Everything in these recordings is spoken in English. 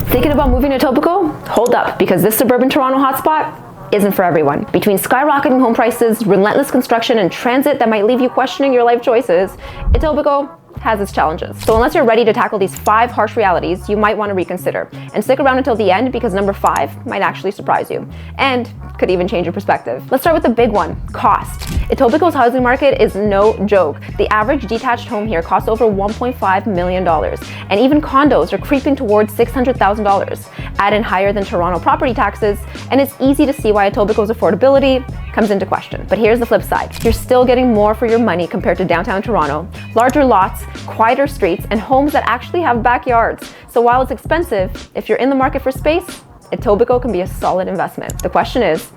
Thinking about moving to Etobicoke? Hold up, because this suburban Toronto hotspot isn't for everyone. Between skyrocketing home prices, relentless construction, and transit that might leave you questioning your life choices, Etobicoke has its challenges. So unless you're ready to tackle these 5 harsh realities, you might want to reconsider. And stick around until the end, because number 5 might actually surprise you and could even change your perspective. Let's start with the big one, cost. Etobicoke's housing market is no joke. The average detached home here costs over $1.5 million, and even condos are creeping towards $600,000. Add in higher than Toronto property taxes, and it's easy to see why Etobicoke's affordability comes into question. But here's the flip side. You're still getting more for your money compared to downtown Toronto. Larger lots, quieter streets, and homes that actually have backyards. So while it's expensive, if you're in the market for space, Etobicoke can be a solid investment. The question is,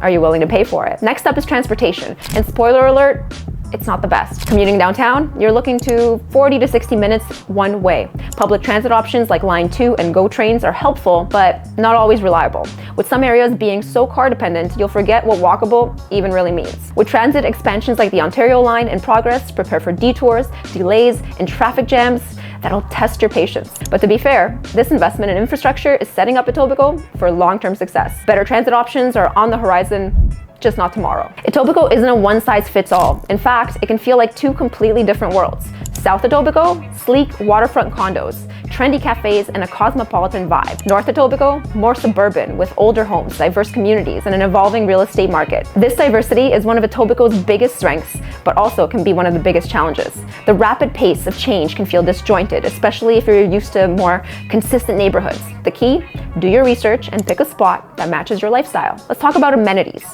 are you willing to pay for it? Next up is transportation. And spoiler alert, it's not the best. Commuting downtown, you're looking to 40 to 60 minutes one way. Public transit options like Line 2 and GO trains are helpful, but not always reliable. With some areas being so car dependent, you'll forget what walkable even really means. With transit expansions like the Ontario line in progress, prepare for detours, delays, and traffic jams that'll test your patience. But to be fair, this investment in infrastructure is setting up Etobicoke for long-term success. Better transit options are on the horizon, just not tomorrow. Etobicoke isn't a one-size-fits-all. In fact, it can feel like 2 completely different worlds. South Etobicoke, sleek waterfront condos, trendy cafes, and a cosmopolitan vibe. North Etobicoke, more suburban, with older homes, diverse communities, and an evolving real estate market. This diversity is one of Etobicoke's biggest strengths, but also can be one of the biggest challenges. The rapid pace of change can feel disjointed, especially if you're used to more consistent neighborhoods. The key? Do your research and pick a spot that matches your lifestyle. Let's talk about amenities.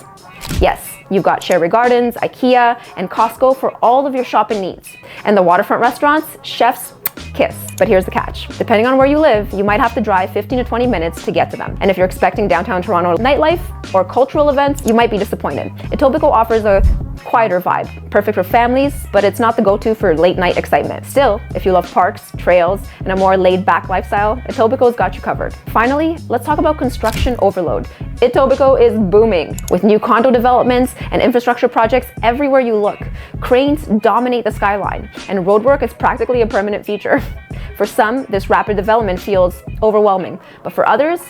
Yes, you've got Sherry Gardens, IKEA, and Costco for all of your shopping needs. And the waterfront restaurants, chef's kiss. But here's the catch. Depending on where you live, you might have to drive 15 to 20 minutes to get to them. And if you're expecting downtown Toronto nightlife or cultural events, you might be disappointed. Etobicoke offers a quieter vibe, perfect for families, but it's not the go-to for late night excitement. Still, if you love parks, trails, and a more laid-back lifestyle, Etobicoke's got you covered. Finally, let's talk about construction overload. Etobicoke is booming with new condo developments and infrastructure projects everywhere you look. Cranes dominate the skyline, and roadwork is practically a permanent feature. For some, this rapid development feels overwhelming, but for others,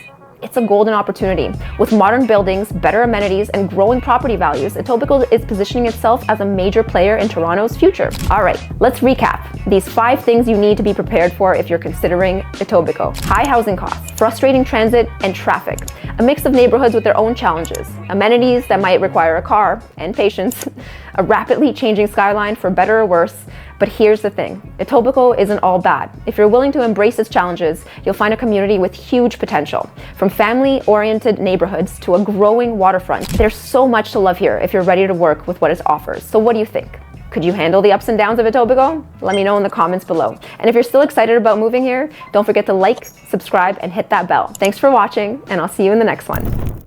it's a golden opportunity. With modern buildings, better amenities, and growing property values, Etobicoke is positioning itself as a major player in Toronto's future. All right, let's recap these 5 things you need to be prepared for if you're considering Etobicoke. High housing costs, frustrating transit and traffic, a mix of neighborhoods with their own challenges, amenities that might require a car and patience, a rapidly changing skyline for better or worse. But here's the thing, Etobicoke isn't all bad. If you're willing to embrace its challenges, you'll find a community with huge potential. From family-oriented neighborhoods to a growing waterfront, there's so much to love here if you're ready to work with what it offers. So what do you think? Could you handle the ups and downs of Etobicoke? Let me know in the comments below. And if you're still excited about moving here, don't forget to like, subscribe, and hit that bell. Thanks for watching, and I'll see you in the next one.